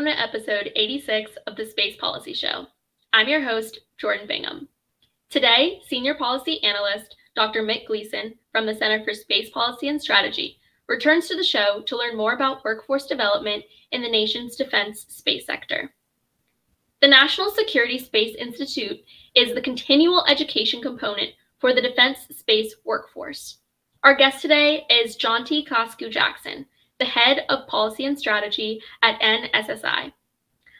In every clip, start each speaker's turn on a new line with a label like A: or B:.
A: welcome to episode 86 of the Space Policy Show. I'm your host, Jordan Bingham. Today, Senior Policy Analyst Dr. Mick Gleason from the Center for Space Policy and Strategy returns to the show to learn more about workforce development in the nation's defense space sector. The National Security Space Institute is the continual education component for the defense space workforce. Our guest today is Jonty Kasku-Jackson, the head of policy and strategy at NSSI.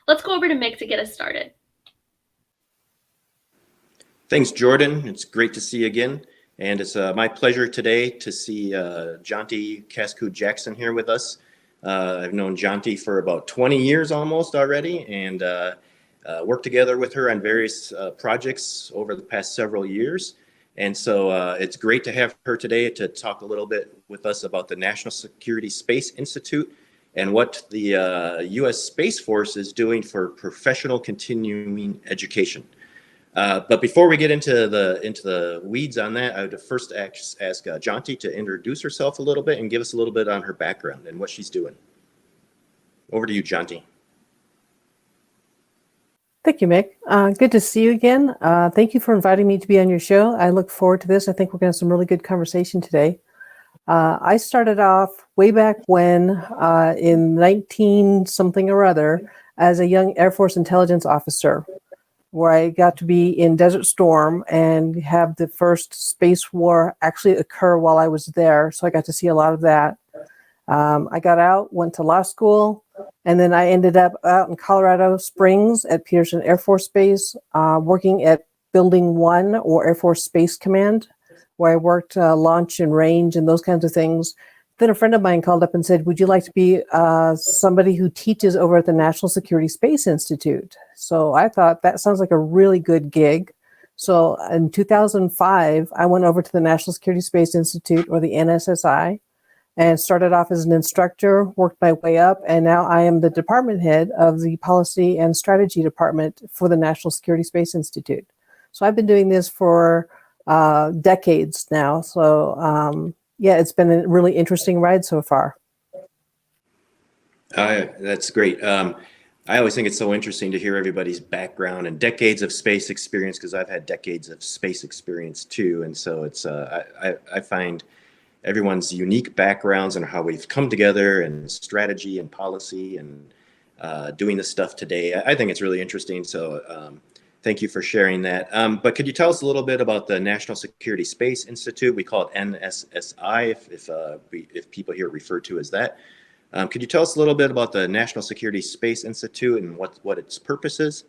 A: Let's go over to Mick to get us started.
B: Thanks, Jordan. It's great to see you again. And it's my pleasure today to see Jonty Kasku-Jackson here with us. I've known Jonty for about 20 years almost already, and worked together with her on various projects over the past several years. And so it's great to have her today to talk a little bit with us about the National Security Space Institute and what the U.S. Space Force is doing for professional continuing education. But before we get into the weeds on that, I would first ask Jonty to introduce herself a little bit and give us a little bit on her background and what she's doing. Over to you, Jonty.
C: Thank you, Mick. Good to see you again. Thank you for inviting me to be on your show. I look forward to this. I think we're going to have some really good conversation today. I started off way back when, in 19-something or other, as a young Air Force intelligence officer, where I got to be in Desert Storm and have the first space war actually occur while I was there. So I got to see a lot of that. I got out, went to law school, and then I ended up out in Colorado Springs at Peterson Air Force Base, working at Building 1 or Air Force Space Command, where I worked launch and range and those kinds of things. Then a friend of mine called up and said, would you like to be somebody who teaches over at the National Security Space Institute? So I thought that sounds like a really good gig. So in 2005, I went over to the National Security Space Institute, or the NSSI, and started off as an instructor, worked my way up, and now I am the department head of the Policy and Strategy Department for the National Security Space Institute. So I've been doing this for decades now. So yeah, it's been a really interesting ride so far.
B: That's great. I always think it's so interesting to hear everybody's background and decades of space experience, because I've had decades of space experience too. And so it's I find everyone's unique backgrounds and how we've come together and strategy and policy and doing this stuff today. I think it's really interesting. So thank you for sharing that. But could you tell us a little bit about the National Security Space Institute? We call it NSSI if people here refer to as that. Could you tell us a little bit about the National Security Space Institute and what its purpose is?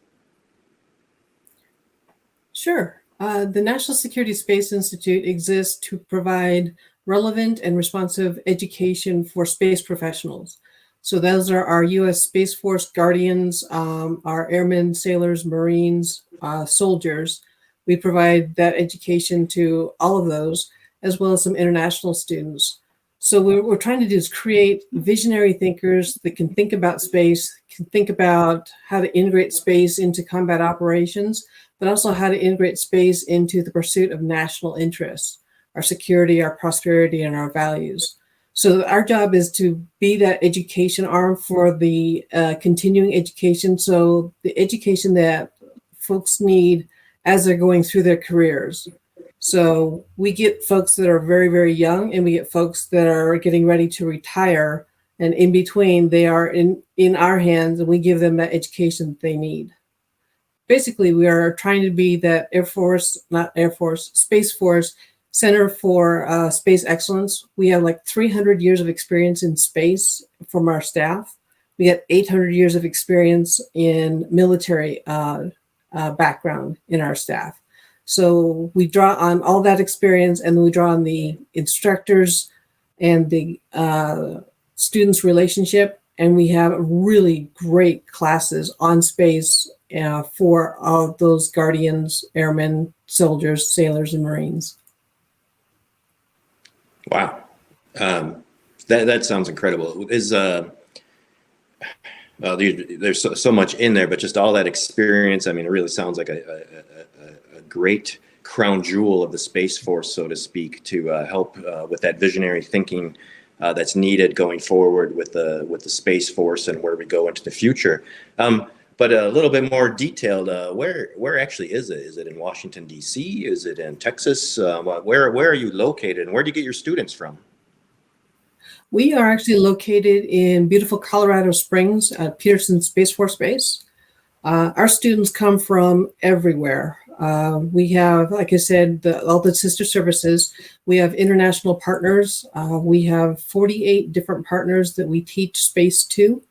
C: Sure. The National Security Space Institute exists to provide relevant and responsive education for space professionals. So those are our U.S. Space Force guardians, our airmen, sailors, Marines, soldiers. We provide that education to all of those, as well as some international students. So what we're trying to do is create visionary thinkers that can think about space, can think about how to integrate space into combat operations, but also how to integrate space into the pursuit of national interests, our security, our prosperity, and our values. So our job is to be that education arm for the continuing education. So the education that folks need as they're going through their careers. So we get folks that are very, very young, and we get folks that are getting ready to retire. And in between, they are in our hands, and we give them that education that they need. Basically, we are trying to be that Space Force Center for Space Excellence. We have like 300 years of experience in space from our staff. We got 800 years of experience in military background in our staff. So we draw on all that experience, and then we draw on the instructors and the students' relationship, and we have really great classes on space for all those guardians, airmen, soldiers, sailors, and Marines.
B: Wow, that sounds incredible. There's so much in there, but just all that experience. I mean, it really sounds like a great crown jewel of the Space Force, so to speak, to help with that visionary thinking that's needed going forward with the Space Force and where we go into the future. But a little bit more detailed, where actually is it? Is it in Washington, D.C.? Is it in Texas? Where are you located, and where do you get your students from?
C: We are actually located in beautiful Colorado Springs at Peterson Space Force Base. Our students come from everywhere. We have, like I said, all the sister services. We have international partners. We have 48 different partners that we teach space to.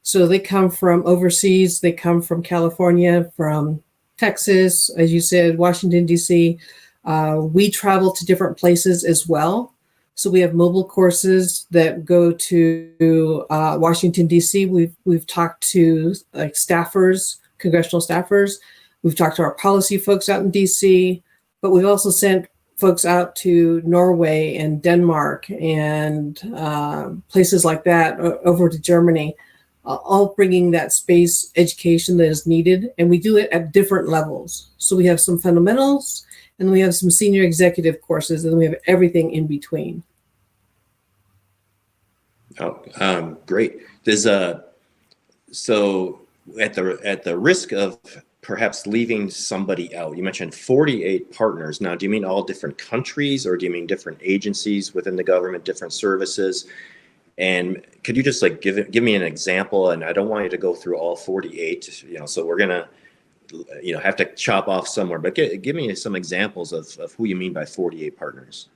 C: So they come from overseas. They come from California, from Texas, as you said, Washington, D.C. We travel to different places as well. So we have mobile courses that go to Washington, D.C. We've talked to like staffers, congressional staffers. We've talked to our policy folks out in D.C., but we've also sent folks out to Norway and Denmark and places like that, over to Germany, all bringing that space education that is needed. And we do it at different levels. So we have some fundamentals, and we have some senior executive courses, and we have everything in between.
B: Oh, great. So at the risk of perhaps leaving somebody out, you mentioned 48 partners. Now, do you mean all different countries, or do you mean different agencies within the government, different services? And could you just like give me an example? And I don't want you to go through all 48, so we're gonna have to chop off somewhere, but give me some examples of who you mean by 48 partners.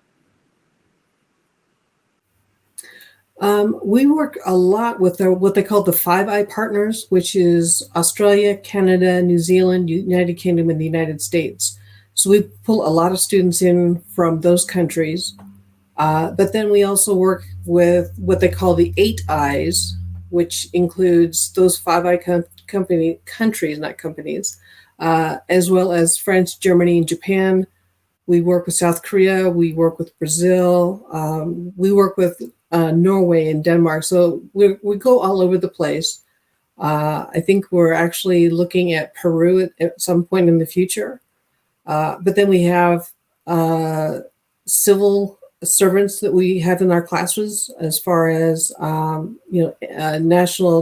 C: We work a lot with what they call the Five Eye partners, which is Australia, Canada, New Zealand, United Kingdom, and the United States. So we pull a lot of students in from those countries. But then we also work with what they call the Eight Eyes, which includes those Five Eye countries, not companies, as well as France, Germany, and Japan. We work with South Korea. We work with Brazil. We work with Norway and Denmark. So we go all over the place. I think we're actually looking at Peru at some point in the future. But then we have civil servants that we have in our classes, as far as national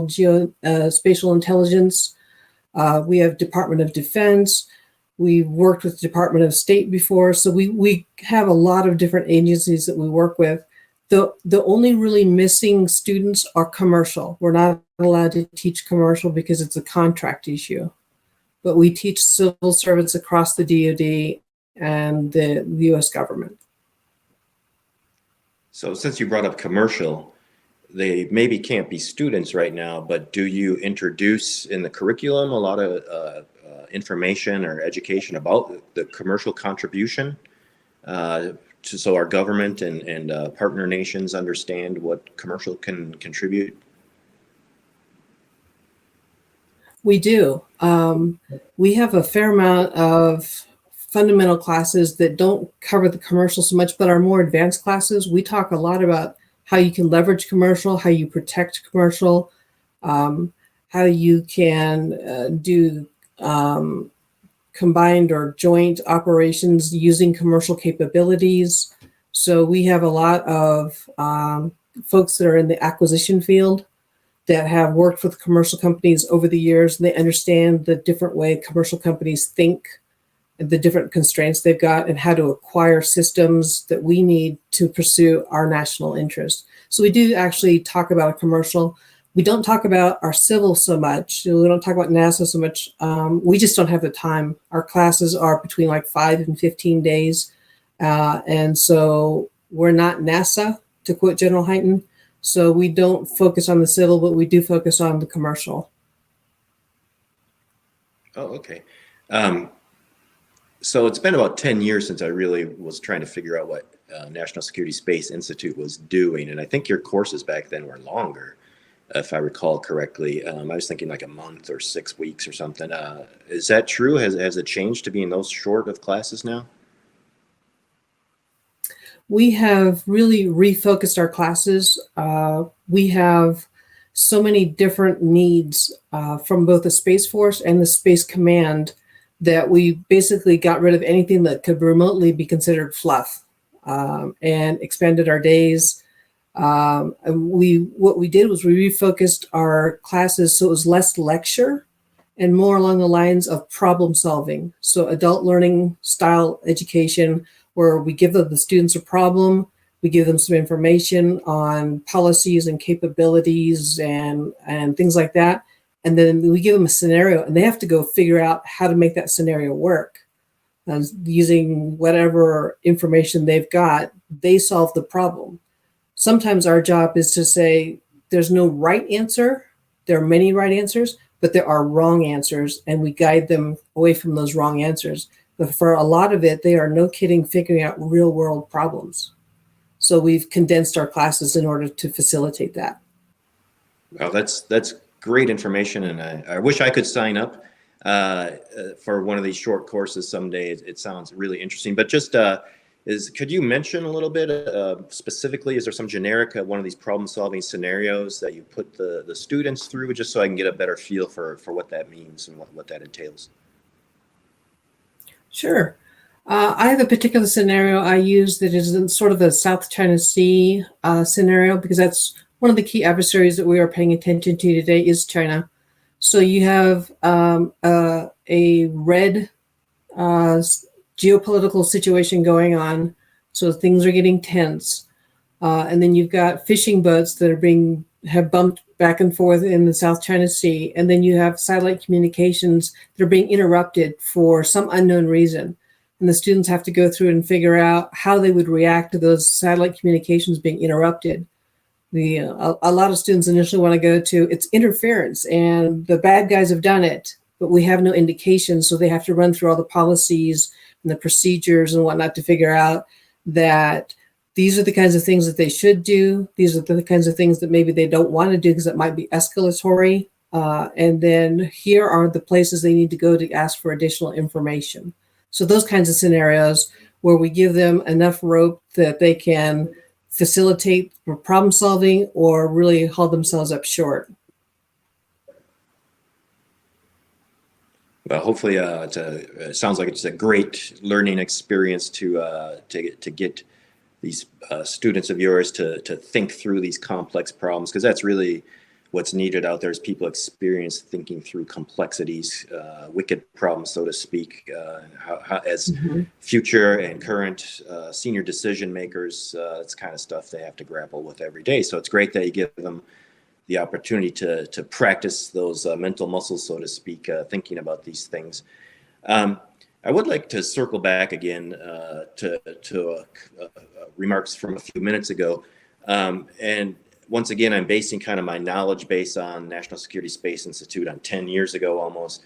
C: geospatial intelligence. We have Department of Defense. We've worked with the Department of State before. So we have a lot of different agencies that we work with. The only really missing students are commercial. We're not allowed to teach commercial because it's a contract issue. But we teach civil servants across the DoD and the U.S. government.
B: So since you brought up commercial, they maybe can't be students right now, but do you introduce in the curriculum a lot of information or education about the commercial contribution, so our government and partner nations understand what commercial can contribute?
C: We do. We have a fair amount of fundamental classes that don't cover the commercial so much, but are more advanced classes. We talk a lot about how you can leverage commercial, how you protect commercial, how you can do combined or joint operations using commercial capabilities. So we have a lot of folks that are in the acquisition field that have worked with commercial companies over the years, and they understand the different way commercial companies think, the different constraints they've got, and how to acquire systems that we need to pursue our national interest. So we do actually talk about a commercial. We don't talk about our civil so much. We don't talk about NASA so much. We just don't have the time. Our classes are between like 5 and 15 days. And so we're not NASA, to quote General Hyten. So we don't focus on the civil, but we do focus on the commercial.
B: Oh, okay. So it's been about 10 years since I really was trying to figure out what National Security Space Institute was doing. And I think your courses back then were longer, if I recall correctly. I was thinking like a month or 6 weeks or something. Is that true? Has it changed to being those short of classes now?
C: We have really refocused our classes. We have so many different needs from both the Space Force and the Space Command that we basically got rid of anything that could remotely be considered fluff, and expanded our days. What we did was we refocused our classes so it was less lecture and more along the lines of problem solving. So adult learning style education, where we give the students a problem, we give them some information on policies and capabilities and things like that. And then we give them a scenario and they have to go figure out how to make that scenario work. Using whatever information they've got, they solve the problem. Sometimes our job is to say there's no right answer. There are many right answers, but there are wrong answers, and we guide them away from those wrong answers. But for a lot of it, they are no kidding figuring out real world problems. So we've condensed our classes in order to facilitate that.
B: Well, that's great information, and I wish I could sign up for one of these short courses someday. It sounds really interesting. But just could you mention a little bit specifically? Is there some generic one of these problem-solving scenarios that you put the students through, just so I can get a better feel for what that means and what that entails?
C: Sure. I have a particular scenario I use that is in sort of the South China Sea scenario, because that's one of the key adversaries that we are paying attention to today is China. So you have a red geopolitical situation going on. So things are getting tense. And then you've got fishing boats that have bumped back and forth in the South China Sea. And then you have satellite communications that are being interrupted for some unknown reason. And the students have to go through and figure out how they would react to those satellite communications being interrupted. A lot of students initially want to go to it's interference and the bad guys have done it, but we have no indication. So they have to run through all the policies and the procedures and whatnot to figure out that these are the kinds of things that they should do. These are the kinds of things that maybe they don't want to do because it might be escalatory. And then here are the places they need to go to ask for additional information. So those kinds of scenarios where we give them enough rope that they can facilitate problem solving or really haul themselves up short.
B: Well, hopefully, it sounds like it's a great learning experience to get these students of yours to think through these complex problems, because that's really what's needed out there is people experience thinking through complexities, wicked problems, so to speak, as future and current senior decision makers. It's kind of stuff they have to grapple with every day. So it's great that you give them the opportunity to practice those mental muscles, so to speak, thinking about these things. I would like to circle back again to remarks from a few minutes ago. And once again, I'm basing kind of my knowledge base on National Security Space Institute on 10 years ago almost.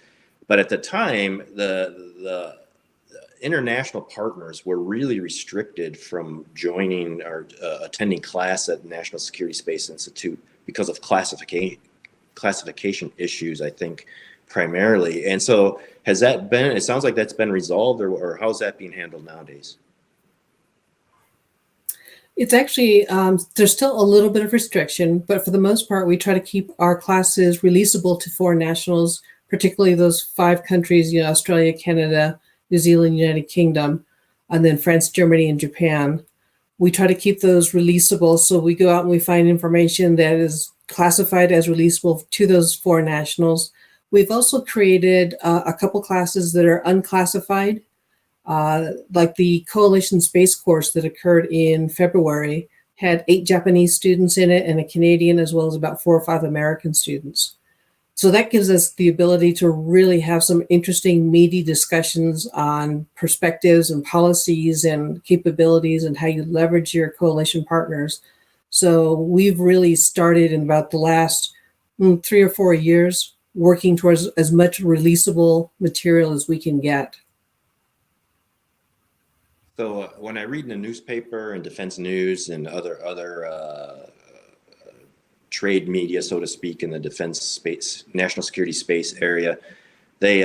B: But at the time, the international partners were really restricted from joining or attending class at National Security Space Institute because of classification issues, I think, primarily. And so has that been, it sounds like that's been resolved, or how's that being handled nowadays?
C: It's actually, there's still a little bit of restriction, but for the most part, we try to keep our classes releasable to foreign nationals, particularly those 5 countries, Australia, Canada, New Zealand, United Kingdom, and then France, Germany, and Japan. We try to keep those releasable. So we go out and we find information that is classified as releasable to those foreign nationals. We've also created a couple classes that are unclassified. Like the Coalition Space course that occurred in February had 8 Japanese students in it and a Canadian, as well as about 4 or 5 American students. So that gives us the ability to really have some interesting, meaty discussions on perspectives and policies and capabilities and how you leverage your coalition partners. So we've really started in about the last 3 or 4 years working towards as much releasable material as we can get.
B: So when I read in the newspaper and defense news and other trade media, so to speak, in the defense space, national security space area, they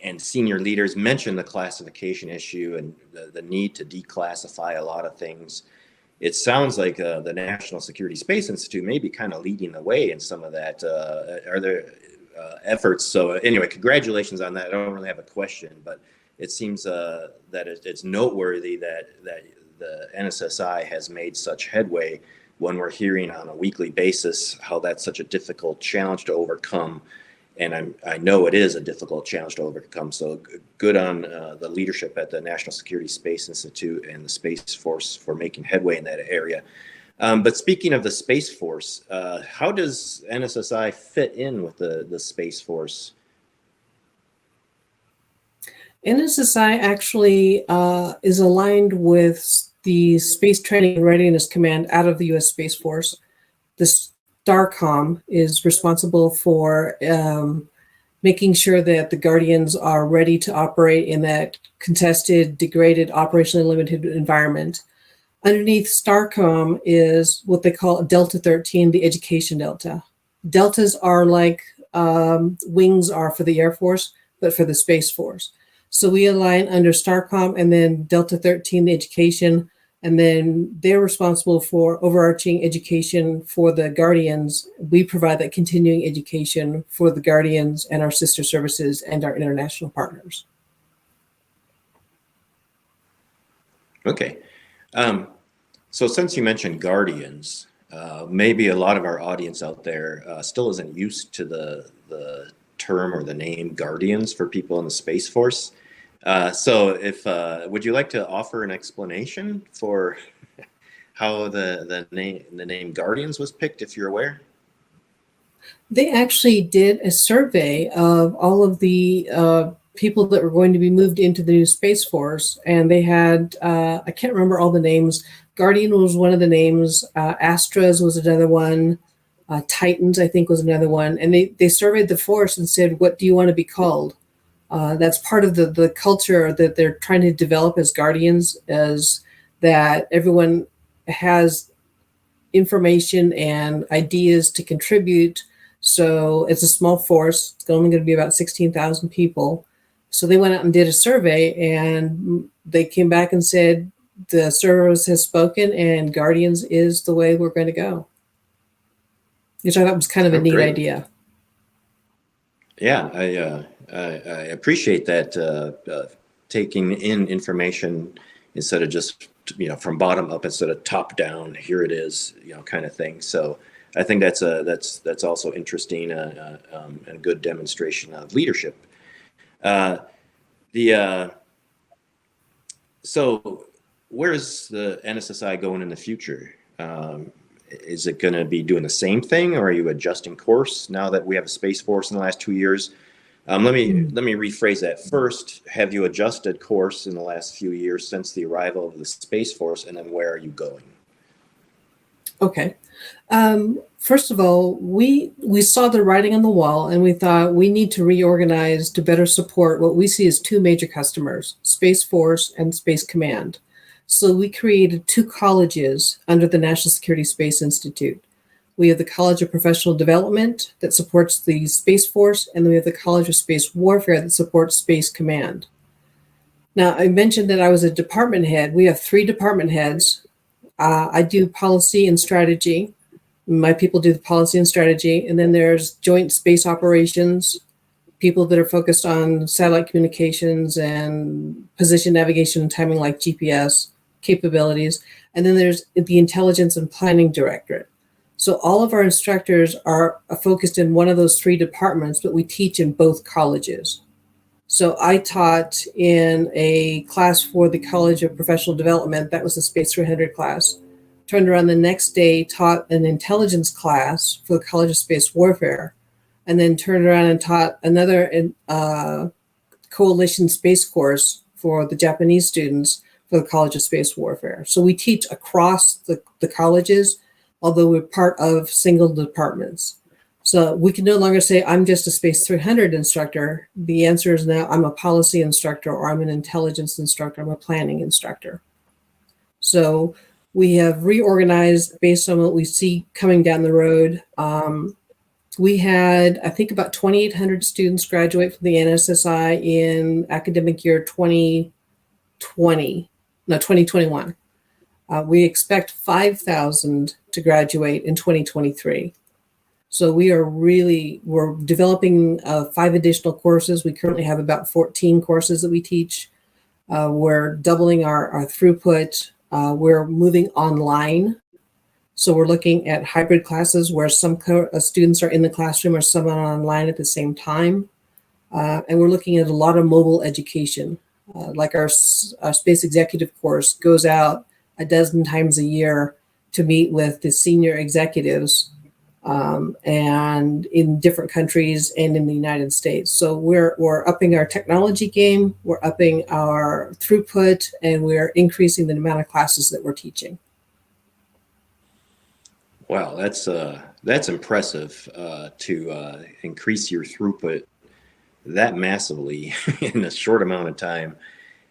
B: and senior leaders mention the classification issue and the need to declassify a lot of things. It sounds like the National Security Space Institute may be kind of leading the way in some of that. Are there efforts? So anyway, congratulations on that. I don't really have a question, but it seems that it's noteworthy that the NSSI has made such headway when we're hearing on a weekly basis how that's such a difficult challenge to overcome. And I know it is a difficult challenge to overcome. So good on the leadership at the National Security Space Institute and the Space Force for making headway in that area. But speaking of the Space Force, how does NSSI fit in with the Space Force?
C: NSSI actually is aligned with the Space Training and Readiness Command out of the U.S. Space Force. The STARCOM is responsible for making sure that the Guardians are ready to operate in that contested, degraded, operationally limited environment. Underneath STARCOM is what they call Delta 13, the Education Delta. Deltas are like wings are for the Air Force, but for the Space Force. So we align under STARCOM and then Delta 13, the Education, and then they're responsible for overarching education for the Guardians. We provide that continuing education for the Guardians and our sister services and our international partners.
B: Okay. So since you mentioned Guardians, maybe a lot of our audience out there still isn't used to the term or the name Guardians for people in the Space Force. So if would you like to offer an explanation for how the name Guardians was picked, if you're aware?
C: They actually did a survey of all of the people that were going to be moved into the new Space Force, and they had I can't remember all the names. Guardian was one of the names. Astras was another one. Titans, I think, was another one. And they surveyed the force and said, what do you want to be called? That's part of the culture that they're trying to develop as Guardians, is that everyone has information and ideas to contribute. So it's a small force. It's only going to be about 16,000 people. So they went out and did a survey, and they came back and said, the service has spoken and Guardians is the way we're going to go. Which I thought was kind of a neat idea.
B: Yeah, I appreciate that, taking in information instead of just, from bottom up instead of top down, here it is, kind of thing. So I think that's also interesting and a good demonstration of leadership. So where's the NSSI going in the future? Is it going to be doing the same thing, or are you adjusting course now that we have a Space Force in the last 2 years? Let me rephrase that. First, have you adjusted course in the last few years since the arrival of the Space Force, and then where are you going?
C: Okay. First of all, we saw the writing on the wall, and we thought we need to reorganize to better support what we see as two major customers, Space Force and Space Command. So we created two colleges under the National Security Space Institute. We have the College of Professional Development that supports the Space Force, and then we have the College of Space Warfare that supports Space Command. Now, I mentioned that I was a department head. We have 3 department heads. I do policy and strategy. My people do the policy and strategy. And then there's joint space operations, people that are focused on satellite communications and position navigation and timing like GPS capabilities. And then there's the Intelligence and Planning Directorate. So all of our instructors are focused in one of those 3 departments, but we teach in both colleges. So I taught in a class for the College of Professional Development. That was the Space 300 class. Turned around the next day, taught an intelligence class for the College of Space Warfare, and then turned around and taught another coalition space course for the Japanese students for the College of Space Warfare. So we teach across the colleges, although we're part of single departments. So we can no longer say, I'm just a Space 300 instructor. The answer is now, I'm a policy instructor, or I'm an intelligence instructor, I'm a planning instructor. So we have reorganized based on what we see coming down the road. We had, I think, about 2,800 students graduate from the NSSI in academic year 2021. We expect 5,000 to graduate in 2023. So we're developing 5 additional courses. We currently have about 14 courses that we teach. We're doubling our throughput. we're moving online. So we're looking at hybrid classes where some students are in the classroom or some are online at the same time. And we're looking at a lot of mobile education. Like our space executive course goes out a dozen times a year to meet with the senior executives and in different countries and in the United States. So we're upping our technology game, we're upping our throughput, and we're increasing the amount of classes that we're teaching.
B: Wow, that's impressive to increase your throughput that massively in a short amount of time.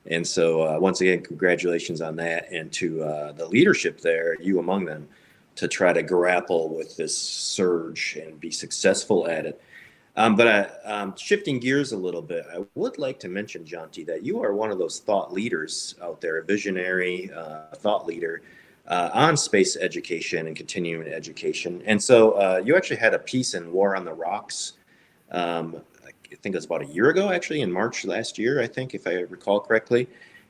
B: And so once again, congratulations on that, and to the leadership there, you among them, to try to grapple with this surge and be successful at it. But shifting gears a little bit, I would like to mention, Jonty, that you are one of those thought leaders out there, a visionary thought leader on space education and continuing education. And so you actually had a piece in War on the Rocks. I think it was about a year ago, actually, in March last year, I think, if I recall correctly.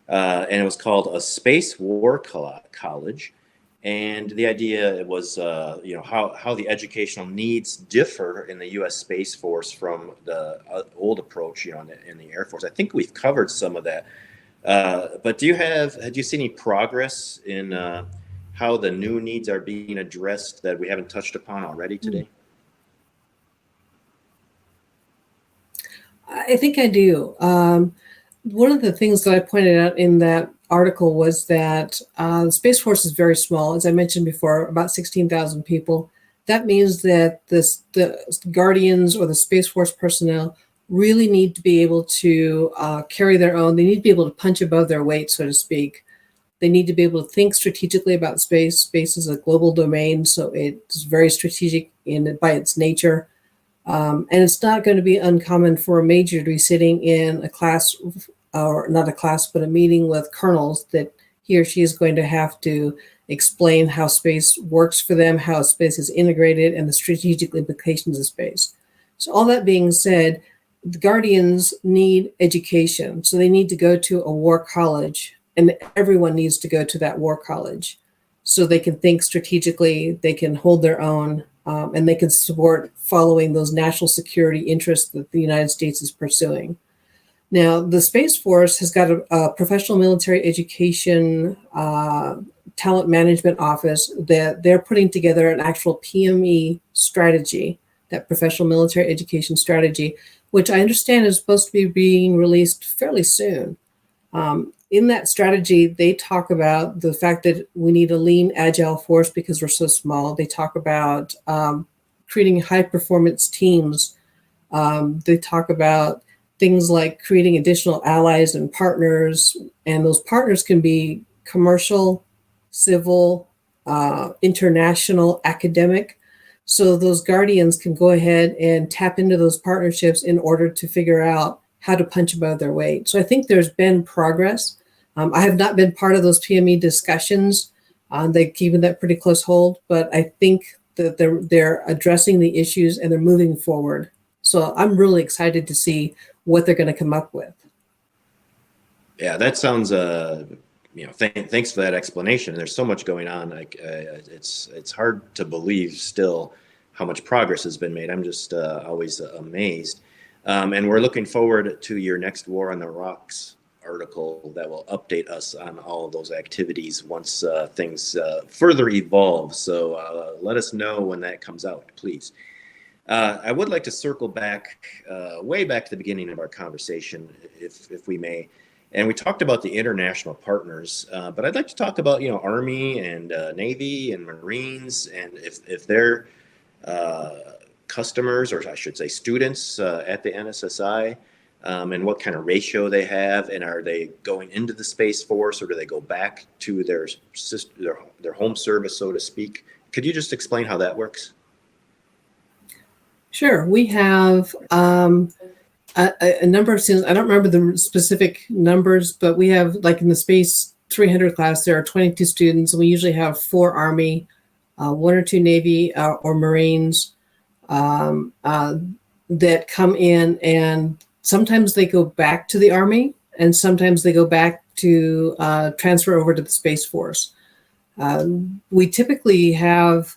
B: And it was called A Space War College. And the idea was, how the educational needs differ in the U.S. Space Force from the old approach, in the Air Force. I think we've covered some of that. But had you seen any progress in how the new needs are being addressed that we haven't touched upon already today?
C: I think I do. One of the things that I pointed out in that article was that the Space Force is very small. As I mentioned before, about 16,000 people. That means that the Guardians or the Space Force personnel really need to be able to carry their own. They need to be able to punch above their weight, so to speak. They need to be able to think strategically about space. Space is a global domain, so it's very strategic by its nature. And it's not going to be uncommon for a major to be sitting in a class, or not a class, but a meeting with colonels that he or she is going to have to explain how space works for them, how space is integrated, and the strategic implications of space. So all that being said, the Guardians need education. So they need to go to a war college, and everyone needs to go to that war college so they can think strategically, they can hold their own, and they can support following those national security interests that the United States is pursuing. Now, the Space Force has got a professional military education talent management office that they're putting together an actual PME strategy, that professional military education strategy, which I understand is supposed to be being released fairly soon. In that strategy, they talk about the fact that we need a lean, agile force because we're so small. They talk about creating high-performance teams. They talk about things like creating additional allies and partners, and those partners can be commercial, civil, international, academic. So those Guardians can go ahead and tap into those partnerships in order to figure out how to punch above their weight. So I think there's been progress. I have not been part of those PME discussions. They've keeping that pretty close hold, but I think that they're addressing the issues and they're moving forward. So I'm really excited to see what they're going to come up with.
B: Yeah, that sounds. Thanks for that explanation. There's so much going on. It's hard to believe still how much progress has been made. I'm just always amazed. And we're looking forward to your next War on the Rocks article that will update us on all of those activities once things further evolve. So let us know when that comes out, please. I would like to circle back, way back to the beginning of our conversation, if we may. And we talked about the international partners, but I'd like to talk about, Army and Navy and Marines, and if they're customers, or I should say students at the NSSI, and what kind of ratio they have, and are they going into the Space Force, or do they go back to their home service, so to speak? Could you just explain how that works?
C: Sure. We have a number of students. I don't remember the specific numbers, but we have, like in the Space 300 class, there are 22 students. And we usually have 4 Army, 1 or 2 Navy or Marines that come in, and sometimes they go back to the Army, and sometimes they go back to transfer over to the Space Force. We typically have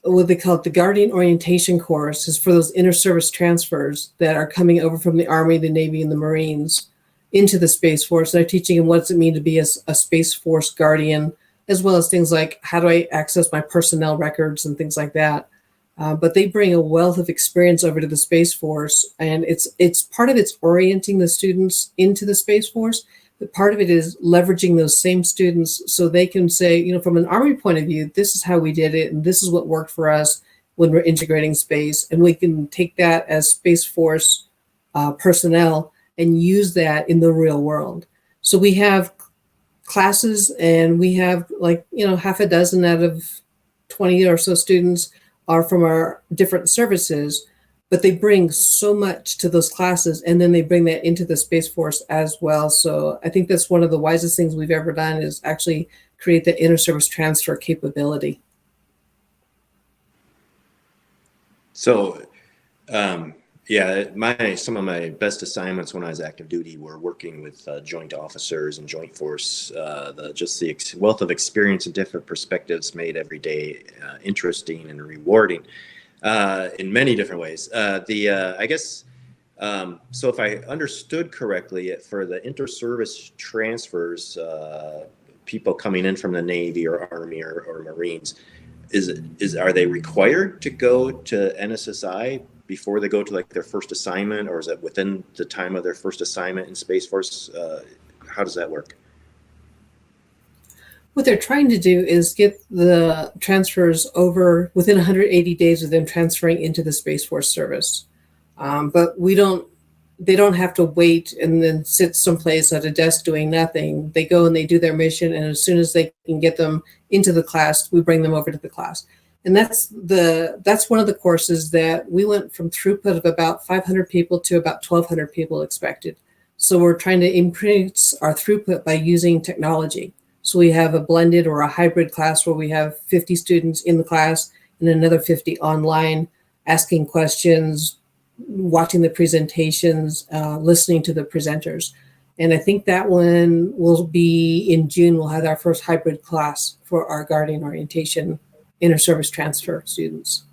C: what they call the Guardian Orientation Course is for those inter-service transfers that are coming over from the Army, the Navy, and the Marines into the Space Force. They're teaching them what does it mean to be a Space Force Guardian, as well as things like how do I access my personnel records and things like that. But they bring a wealth of experience over to the Space Force, and it's part of it's orienting the students into the Space Force, but part of it is leveraging those same students so they can say, you know, from an Army point of view, this is how we did it, and this is what worked for us when we're integrating space, and we can take that as Space Force personnel and use that in the real world. So we have classes, and we have half a dozen out of 20 or so students are from our different services, but they bring so much to those classes, and then they bring that into the Space Force as well. So I think that's one of the wisest things we've ever done is actually create that inter-service transfer capability.
B: So, some of my best assignments when I was active duty were working with joint officers and joint force. The wealth of experience and different perspectives made every day interesting and rewarding in many different ways. So if I understood correctly, for the inter-service transfers, people coming in from the Navy or Army or Marines, are they required to go to NSSI before they go to like their first assignment, or is it within the time of their first assignment in Space Force? How does that work?
C: What they're trying to do is get the transfers over within 180 days of them transferring into the Space Force service. But they don't have to wait and then sit someplace at a desk doing nothing. They go and they do their mission, and as soon as they can get them into the class, we bring them over to the class. And that's one of the courses that we went from throughput of about 500 people to about 1,200 people expected. So we're trying to increase our throughput by using technology. So we have a blended or a hybrid class where we have 50 students in the class and another 50 online, asking questions, watching the presentations, listening to the presenters. And I think that one will be in June. We'll have our first hybrid class for our Guardian Orientation inter-service transfer students.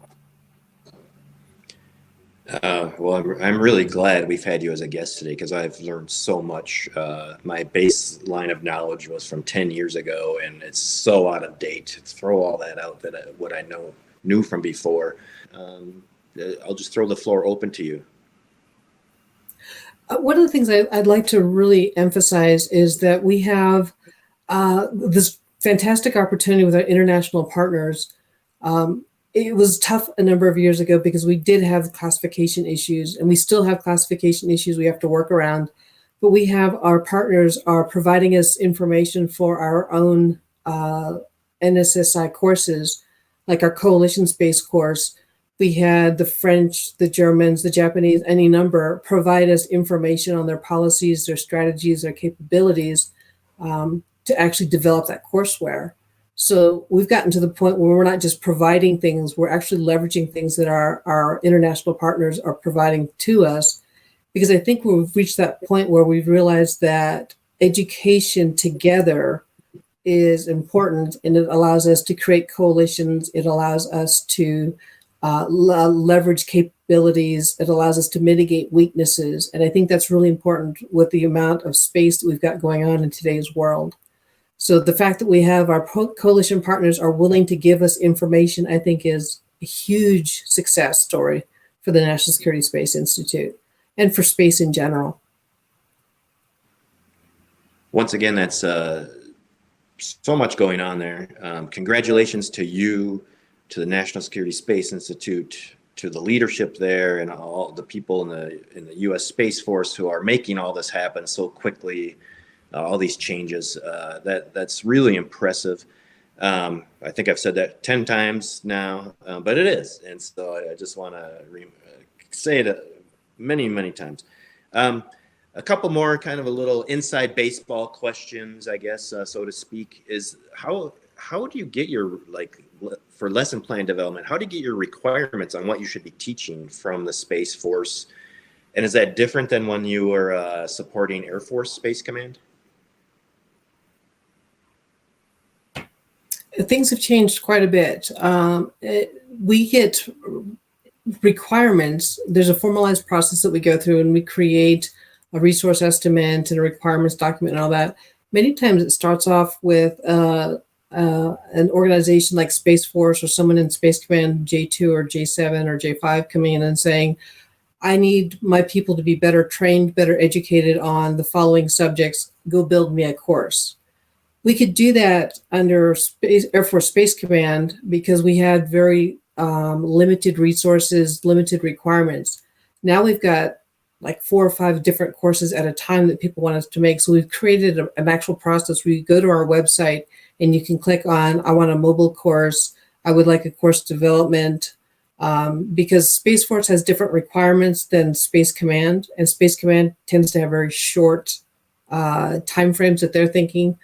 B: Well, I'm really glad we've had you as a guest today because I've learned so much. My baseline of knowledge was from 10 years ago, and it's so out of date to throw all that out that what I knew from before. I'll just throw the floor open to you.
C: One of the things I'd like to really emphasize is that we have this fantastic opportunity with our international partners. It was tough a number of years ago because we did have classification issues, and we still have classification issues we have to work around. But we have our partners are providing us information for our own NSSI courses, like our coalition space course. We had the French, the Germans, the Japanese, any number provide us information on their policies, their strategies, their capabilities to actually develop that courseware. So we've gotten to the point where we're not just providing things, we're actually leveraging things that our international partners are providing to us, because I think we've reached that point where we've realized that education together is important, and it allows us to create coalitions. It allows us to leverage capabilities. It allows us to mitigate weaknesses. And I think that's really important with the amount of space that we've got going on in today's world. So the fact that we have our coalition partners are willing to give us information, I think is a huge success story for the National Security Space Institute and for space in general.
B: Once again, that's so much going on there. Congratulations to you, to the National Security Space Institute, to the leadership there, and all the people in the U.S. Space Force who are making all this happen so quickly. All these changes, that's really impressive. I think I've said that 10 times now, but it is. And so I just want to say it many, many times. A couple more kind of a little inside baseball questions, I guess, so to speak, is how do you get your, for lesson plan development, how do you get your requirements on what you should be teaching from the Space Force And is that different than when you were supporting Air Force Space Command?
C: Things have changed quite a bit. We get requirements. There's a formalized process that we go through, and we create a resource estimate and a requirements document and all that. Many times it starts off with an organization like Space Force or someone in Space Command J2 or J7 or J5 coming in and saying, I need my people to be better trained, better educated on the following subjects. Go build me a course. We could do that under Air Force Space Command because we had very limited resources, limited requirements. Now we've got like 4 or 5 different courses at a time that people want us to make. So we've created an actual process where you go to our website and you can click on, I want a mobile course. I would like a course development. Because Space Force has different requirements than Space Command, and Space Command tends to have very short time frames that they're thinking,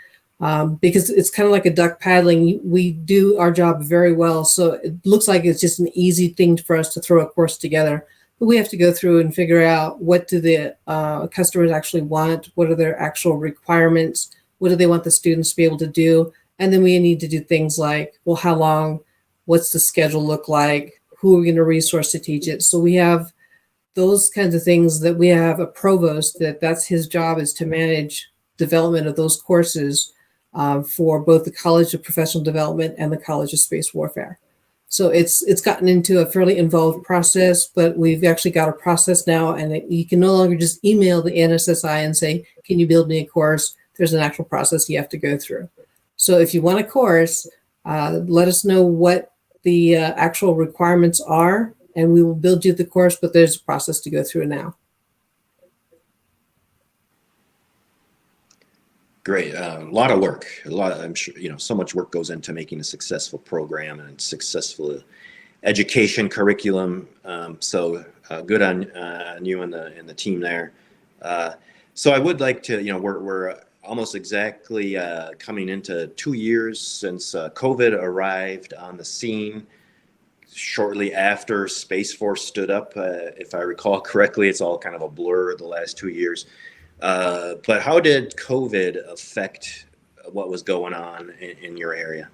C: because it's kind of like a duck paddling. We do our job very well, so it looks like it's just an easy thing for us to throw a course together. But we have to go through and figure out, what do the customers actually want? What are their actual requirements? What do they want the students to be able to do? And then we need to do things like, well, how long? What's the schedule look like? Who are we going to resource to teach it? So we have those kinds of things. That we have a provost that's his job, is to manage development of those courses for both the College of Professional Development and the College of Space Warfare. So it's gotten into a fairly involved process, but we've actually got a process now, and you can no longer just email the NSSI and say, can you build me a course? There's an actual process you have to go through. So if you want a course, let us know what the actual requirements are, and we will build you the course, but there's a process to go through now.
B: Great. A lot of work. I'm sure, so much work goes into making a successful program and successful education curriculum. So good on you and the team there. So I would like to, we're almost exactly coming into 2 years since COVID arrived on the scene. Shortly after Space Force stood up, if I recall correctly. It's all kind of a blur the last 2 years. But how did COVID affect what was going on in your area?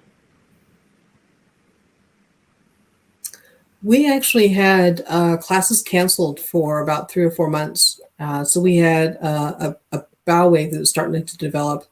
B: We actually had classes canceled for about 3 or 4 months. So we had a bow wave that was starting to develop.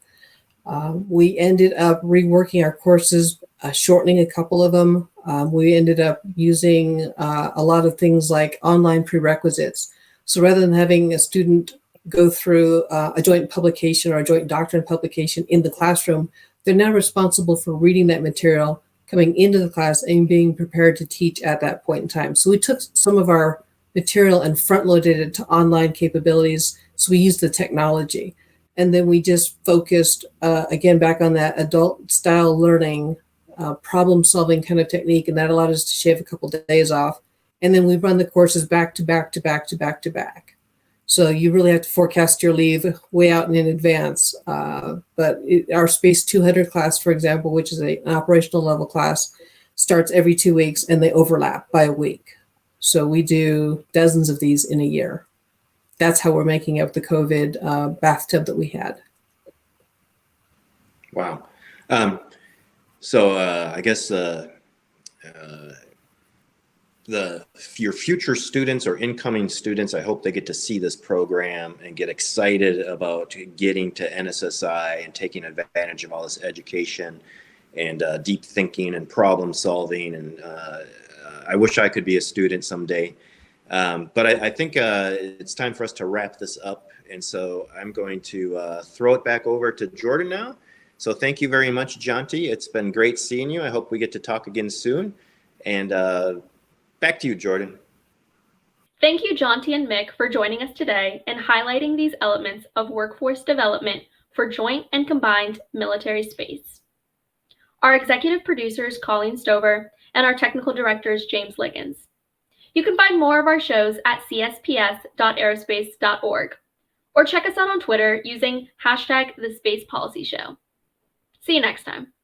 B: We ended up reworking our courses, shortening a couple of them. We ended up using a lot of things like online prerequisites. So rather than having a student go through a joint publication or a joint doctrine publication in the classroom, they're now responsible for reading that material, coming into the class, and being prepared to teach at that point in time. So we took some of our material and front-loaded it to online capabilities. So we used the technology. And then we just focused, again, back on that adult-style learning, problem-solving kind of technique, and that allowed us to shave a couple of days off. And then we run the courses back to back to back to back to back. So you really have to forecast your leave way out in advance. But our Space 200 class, for example, which is an operational level class, starts every 2 weeks, and they overlap by a week. So we do dozens of these in a year. That's how we're making up the COVID bathtub that we had. Wow. So I guess your future students or incoming students, I hope they get to see this program and get excited about getting to NSSI and taking advantage of all this education and deep thinking and problem solving. And I wish I could be a student someday. But I think it's time for us to wrap this up. And so I'm going to throw it back over to Jordan now. So thank you very much, Jonty. It's been great seeing you. I hope we get to talk again soon. And back to you, Jordan.
A: Thank you, Jonty and Mick, for joining us today and highlighting these elements of workforce development for joint and combined military space. Our executive producers, Colleen Stover, and our technical directors, James Liggins. You can find more of our shows at csps.aerospace.org or check us out on Twitter using #TheSpacePolicyShow. See you next time.